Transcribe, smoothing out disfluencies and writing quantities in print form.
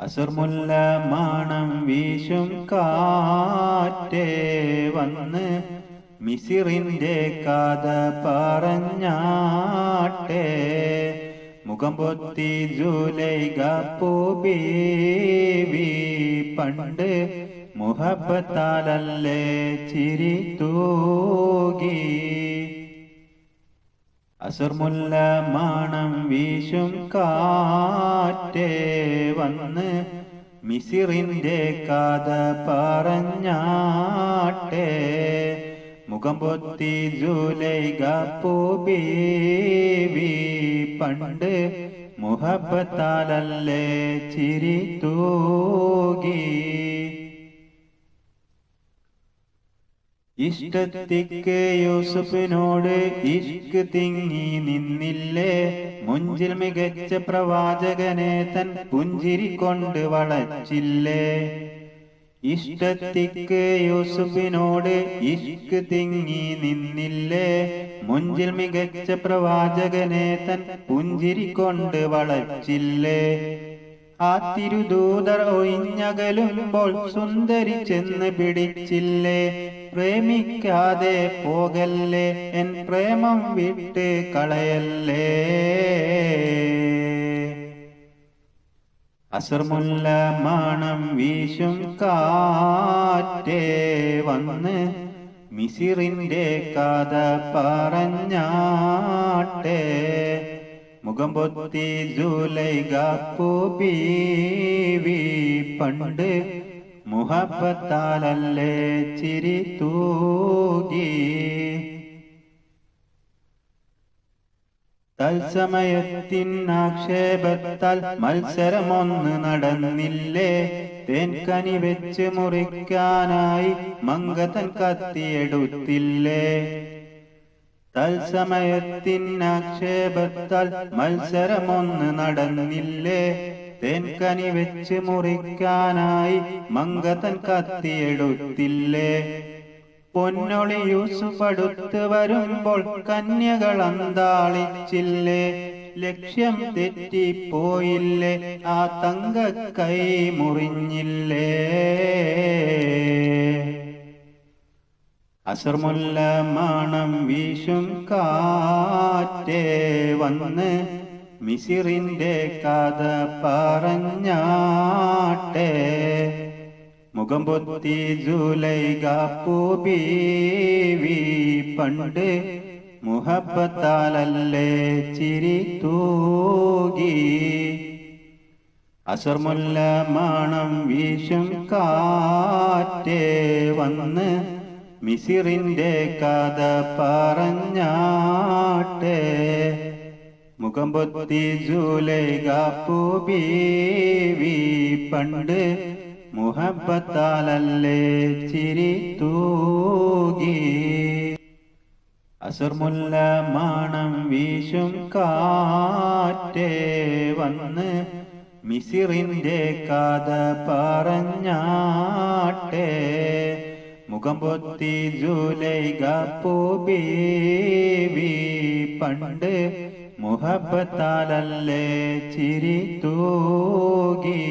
അസുർമുല്ല മാണം വീശും കാറ്റേ വന്ന് മിസിറിന്റെ കഥ പറഞ്ഞാട്ടെ. മുഖം പൊത്തി ജൂലൈക പൂബീവി പണ്ട് മുഹബത്താലല്ലേ ചിരി തൂകി. അസുർമുല്ല മാണം വീശും കാറ്റേ വന്ന് മിസിറിന്റെ കഥ പറഞ്ഞാട്ടെ. മുഖം പൊത്തി ജൂലൈക പൂബീവി പണ്ട് മുഹബത്താലല്ലേ ചിരി തൂകി. ഇഷ്ടത്തിക്ക് യൂസുഫിനോട് ഇഷ്ക് തിങ്ങി നിന്നില്ലേ. മുഞ്ചിൽ മികച്ച പ്രവാചകനെ തൻ പുഞ്ചിരി കൊണ്ട് വളച്ചില്ലേ. ഇഷ്ടത്തിക്ക് യൂസുഫിനോട് ഇഷ്ക് തിങ്ങി നിന്നില്ലേ. മുഞ്ചിൽ മികച്ച പ്രവാചകനെ തൻ പുഞ്ചിരി കൊണ്ട് വളച്ചില്ലേ. ആ തിരുദൂതർ ഒഴിഞ്ഞകലുമ്പോൾ സുന്ദരി ചെന്ന് പിടിച്ചില്ലേ. പ്രേമിക്കാതെ പോകല്ലേ, എൻ പ്രേമം വിട്ട് കളയല്ലേ. അസുർമുല്ല മാണം വീശും കാറ്റേ വന്ന് മിസിറിന്റെ കഥ പറഞ്ഞാട്ടെ. മുഖം പൊത്തി ജൂലൈക പൂബീവി പണ്ട് മുഹബത്താലല്ലേ ചിരി തൂകി. തത്സമയത്തിനാക്ഷേപത്താൽ മത്സരമൊന്ന് നടന്നില്ലേ. തേൻകനി വെച്ച് മുറിക്കാനായി മംഗതൻ കത്തിയെടുത്തില്ലേ. തത്സമയത്തിനാക്ഷേപത്താൽ മത്സരമൊന്ന് നടന്നില്ലേ. തേൻകനി വെച്ച് മുറിക്കാനായി മംഗതൻ കത്തിയെടുത്തില്ലേ. പൊന്നൊളി യൂസുഫ് അടുത്ത് വരുമ്പോൾ കന്യകൾ അന്താളിച്ചില്ലേ. ലക്ഷ്യം തെറ്റിപ്പോയില്ലേ, ആ തങ്ക കൈ മുറിഞ്ഞില്ലേ. അസുർമുല്ല മാണം വീശും കാറ്റേ വന്ന് മിസിറിന്റെ കഥ പറഞ്ഞാട്ടെ. മുഖം പൊത്തി ജൂലൈക പൂബീവി പണ്ട് മുഹബത്താലല്ലേ ചിരി തൂകി. അസുർമുല്ല മാണം വീശും കാറ്റേ വന്ന് മിസിറിന്റെ കഥ പറഞ്ഞാട്ടെ. മുഖം പൊത്തി ജൂലൈക പൂബീവി പണ്ട് മുഹബത്താലല്ലേ ചിരി തൂകി. അസുർമുല്ല മാണം വീശും കാറ്റേ വന്ന് മിസിറിന്റെ കഥ പറഞ്ഞാട്ടെ. മുഖം പൊത്തി ജൂലൈക പൂബീവി പണ്ട് മുഹബത്താലല്ലേ ചിരി തൂകി.